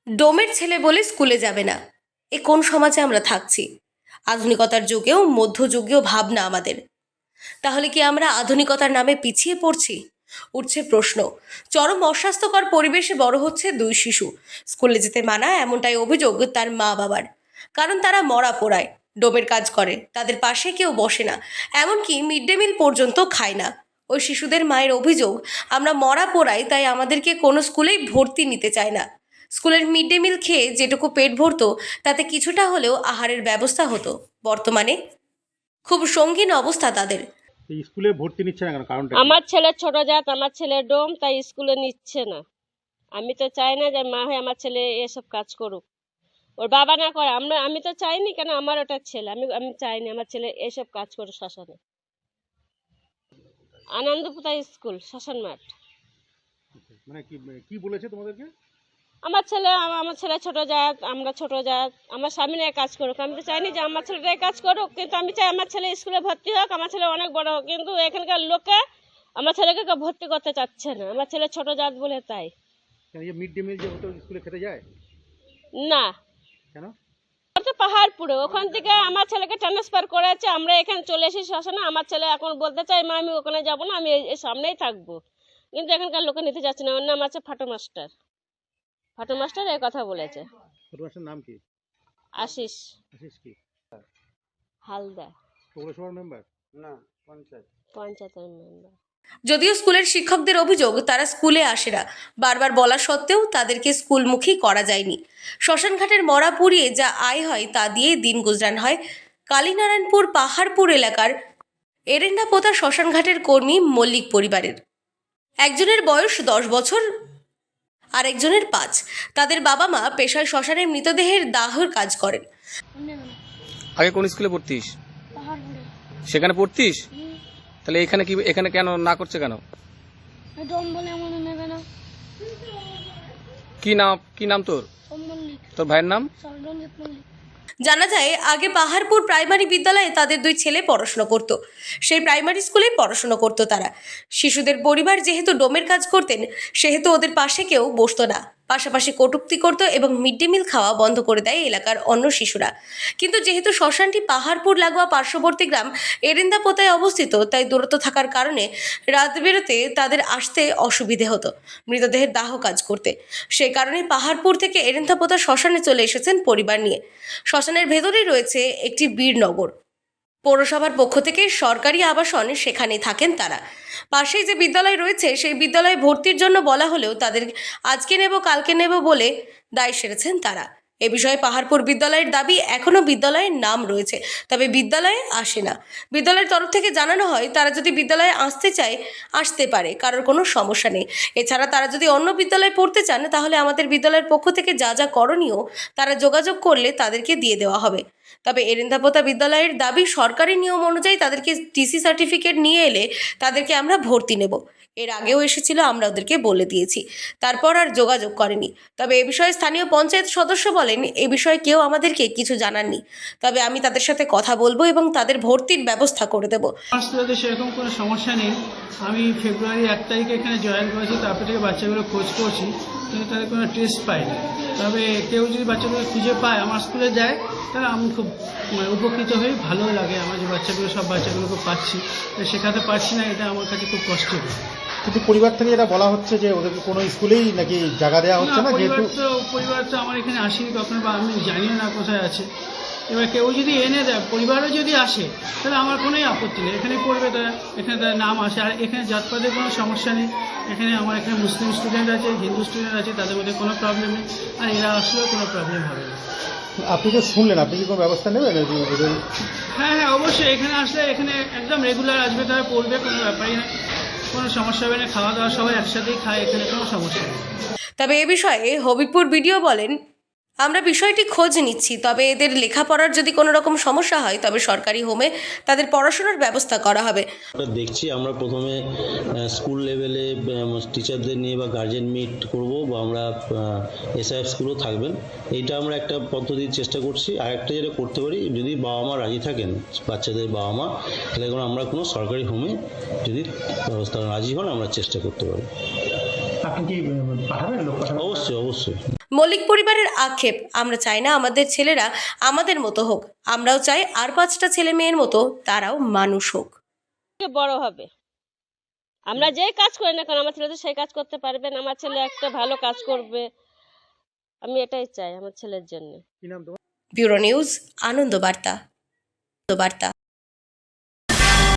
ডোমের ছেলে বলে স্কুলে যাবে না, এ কোন সমাজে আমরা থাকছি? আধুনিকতার যুগেও মধ্যযুগীয় ভাবনা আমাদের। তাহলে কি আমরা আধুনিকতার নামে পিছিয়ে পড়ছি? উঠছে প্রশ্ন। চরম অস্বাস্থ্যকর পরিবেশে বড় হচ্ছে দুই শিশু। স্কুলে যেতে মানা, এমনটাই অভিযোগ তার মা বাবার। কারণ তারা মরা পোড়ায়, ডোমের কাজ করে, তাদের পাশে কেউ বসে না, এমনকি মিড ডে মিল পর্যন্ত খায় না। ওই শিশুদের মায়ের অভিযোগ, আমরা মরা পোড়াই, তাই আমাদেরকে কোনো স্কুলেই ভর্তি নিতে চায় না। স্কুলের মিড ডে মিল খেয়ে যেটুকু পেট ভরতো, তাতে কিছুটা হলেও আহারের ব্যবস্থা হতো। বর্তমানে খুব সঙ্গীন অবস্থা তাদের। এই স্কুলে ভর্তি নিচ্ছে না কেন? কারণটা কি? আমার ছেলে ছোট জাত, আমার ছেলে ডোম, তাই স্কুলে নিচ্ছে না। আমি তো চাই না যে মা হয়ে আমার ছেলে এসব কাজ করুক, ওর বাবা না করে। আমি তো চাইনি, কেন আমার ওটা ছেলে, আমি চাইনি আমার ছেলে এসব কাজ করুক শ্মশানে। আনন্দপুরা স্কুল, শ্মশান মাঠ। মানে কি বলেছে তোমাদেরকে? আমার ছেলে ছোট জাত, আমরা ছোট জাত, আমার স্বামী নিয়ে কাজ করুক। আমি তো চাইনি যে আমার ছেলেটাই কাজ করুক, কিন্তু আমি চাই আমার ছেলে স্কুলে ভর্তি হোক, আমার ছেলে অনেক বড় হোক। কিন্তু এখানকার লোকে আমার ছেলেকে কেউ ভর্তি করতে চাচ্ছে না, আমার ছেলে ছোট জাত বলে। তাই কেন এই মিড ডে মিল যে হতো স্কুলে খেতে যায়? না, কেন? তো পাহাড়পুরে, ওখান থেকে আমার ছেলেকে ট্রান্সফার করেছে, আমরা এখানে চলে এসেছি শ্মশানে। আমার ছেলে এখন বলতে চাই, মা আমি ওখানে যাবো না, আমি এই সামনেই থাকবো। কিন্তু এখানকার লোকে নিতে যাচ্ছে না। ওর নাম আছে ফাটো মাস্টার। ফাটো মাস্টার এই কথা বলেছে। ছোট মাসের নাম কি? আশিস আশিস কি? হালদার, পৌরসভার মেম্বার? না, পঞ্চায়েতের মেম্বার। যদিও স্কুলের শিক্ষকদের অভিযোগ, তারা স্কুলে আসে না। বারবার বলা সত্ত্বেও তাদেরকে স্কুলমুখী করা যায়নি। শ্মশানঘাটের মরা পুড়িয়ে যা আয় হয় তা দিয়ে দিন গুজরান হয় কালীনারায়ণপুর পাহাড়পুর এলাকার এরেন্ডাপোতা শ্মশানঘাটের কর্মী মল্লিক পরিবারের। একজনের বয়স 10 বছর, আর একজনের 5। তাদের বাবা মা পেশায় শ্মশানের মৃতদেহের দাহর কাজ করেন। আগে কোন স্কুলে পড়তিস? পাহাড়পুরে। সেখানে পড়তিস? তাহলে এখানে কেন না করছে কেন? ডোম বলে মনে নেবে না। কি নাম তোর? সোম মল্লিক, তোর ভাইয়ের নাম? সররঞ্জিত মল্লিক। জানা যায়, আগে পাহাড়পুর প্রাইমারি বিদ্যালয়ে তাদের 2 ছেলে পড়াশোনা করত। সেই প্রাইমারি স্কুলেই পড়াশোনা করত তারা। শিশুদের পরিবার যেহেতু ডোমের কাজ করতেন, সেহেতু ওদের পাশে কেউ বসতো না, পাশাপাশি কটূক্তি করত এবং মিড ডে মিল খাওয়া বন্ধ করে দেয় এলাকার অন্য শিশুরা। কিন্তু যেহেতু শ্মশানটি পাহাড়পুর লাগোয়া পার্শ্ববর্তী গ্রাম এরেন্দাপোতায় অবস্থিত, তাই দূরত্ব থাকার কারণে রাত বেরোতে তাদের আসতে অসুবিধে হতো মৃতদেহের দাহ কাজ করতে। সেই কারণে পাহাড়পুর থেকে এরেন্দাপোতা শ্মশানে চলে এসেছেন পরিবার নিয়ে। শ্মশানের ভেতরেই রয়েছে একটি বীরনগর। পৌরসভার পক্ষ থেকে সরকারি আবাসন, সেখানেই থাকেন তারা। পাশেই যে বিদ্যালয় রয়েছে, সেই বিদ্যালয়ে ভর্তির জন্য বলা হলেও তাদের আজকে নেব কালকে নেব বলে দায় সেরেছেন তারা। এ বিষয়ে পাহাড়পুর বিদ্যালয়ের দাবি, এখনও বিদ্যালয়ের নাম রয়েছে, তবে বিদ্যালয়ে আসে না। বিদ্যালয়ের তরফ থেকে জানানো হয়, তারা যদি বিদ্যালয়ে আসতে চায় আসতে পারে, কারোর কোনো সমস্যা নেই। এছাড়া তারা যদি অন্য বিদ্যালয়ে পড়তে চান, তাহলে আমাদের বিদ্যালয়ের পক্ষ থেকে যা যা করণীয় তারা যোগাযোগ করলে তাদেরকে দিয়ে দেওয়া হবে। তবে এরেন্দাপোতা বিদ্যালয়ের দাবি, সরকারি নিয়ম অনুযায়ী তাদেরকে টিসি সার্টিফিকেট নিয়ে এলে তাদেরকে আমরা ভর্তি নেব। এর আগেও এসেছিল, আমরা ওদেরকে বলে দিয়েছি, তারপর আর যোগাযোগ করেনি। তবে এ বিষয়ে স্থানীয় পঞ্চায়েত সদস্য বলেন, এ বিষয়ে কেউ আমাদেরকে কিছু জানাননি, তবে আমি তাদের সাথে কথা বলবো এবং তাদের ভর্তির ব্যবস্থা করে দেব। আমার স্কুলে সেরকম কোনো সমস্যা নেই। আমি ফেব্রুয়ারি 1 তারিখে এখানে জয়েন করেছি, তারপর থেকে বাচ্চাগুলো খোঁজ করছি, কিন্তু তাদের কোনো টেস্ট পাইনি। তবে কেউ যদি বাচ্চাগুলো খুঁজে পায়, আমার স্কুলে যায়, তাহলে আমি খুব উপকৃত হই, ভালো লাগে আমার যে সব বাচ্চাগুলোকে পাচ্ছি। শেখাতে পারছি না, এটা আমার কাছে খুব কষ্টের। কিন্তু পরিবার থেকে এটা বলা হচ্ছে যে ওদেরকে কোনো স্কুলেই নাকি জায়গা দেওয়া হচ্ছে না। যেহেতু পরিবার তো আমার এখানে আসেনি কখনো, বা আমি জানিও না কোথায় আছে। এবার কেউ যদি এনে দেয়, পরিবারও যদি আসে, তাহলে আমার কোনোই আপত্তি নেই, এখানে পড়বে তারা, এখানে তার নাম আসে। আর এখানে জাতপাতের কোনো সমস্যা নেই। আমার এখানে মুসলিম স্টুডেন্ট আছে, হিন্দু স্টুডেন্ট আছে, তাদের মধ্যে কোনো প্রবলেম নেই, আর এরা আসলেও কোনো প্রবলেম হবে না। আপনি তো শুনলেন, আপনি কি কোনো ব্যবস্থা নেবেন? হ্যাঁ, অবশ্যই। এখানে আসলে এখানে একদম রেগুলার আসবে, তারা পড়বে, কোনো ব্যাপারই না, কোনো সমস্যা হবে না। খাওয়া দাওয়া সবাই একসাথেই খায়, এখানে কোনো সমস্যা নেই। তবে এ বিষয়ে হবিবপুর বিডিও বলেন, আমরা বিষয়টি খোঁজ নিচ্ছি, তবে এদের লেখাপড়ার যদি কোনো রকম সমস্যা হয়, তবে সরকারি হোমে তাদের পড়াশোনার ব্যবস্থা করা হবে। দেখছি আমরা প্রথমে স্কুল লেভেলে টিচারদের নিয়ে বা গার্জেন মিট করব, বা আমরা এসআইএফ স্কুলও থাকবেন, এইটা আমরা একটা পদ্ধতির চেষ্টা করছি। আর একটা যেটা করতে পারি, যদি বাবা মা রাজি থাকেন, বাচ্চাদের বাবা মা, তাহলে আমরা কোনো সরকারি হোমে যদি ব্যবস্থা রাজি হন, আমরা চেষ্টা করতে পারি। আপনি কি পাঠাবেন, লোক পাঠাবেন? অবশ্যই অবশ্যই। মল্লিক পরিবারের আক্ষেপ, আমরা চাই না আমাদের ছেলেরা আমাদের মতো হোক, আমরাও চাই আর 5টা ছেলে মেয়ের মতো তারাও মানুষ হোক। বড় হবে, আমরা যেই কাজ করি না কারণ আমার ছেলে তো সেই কাজ করতে পারবে না, আমার ছেলে একটা ভালো কাজ করবে, আমি এটাই চাই আমার ছেলের জন্য। কি নাম তোমার? ব্যুরো নিউজ, আনন্দ বার্তা।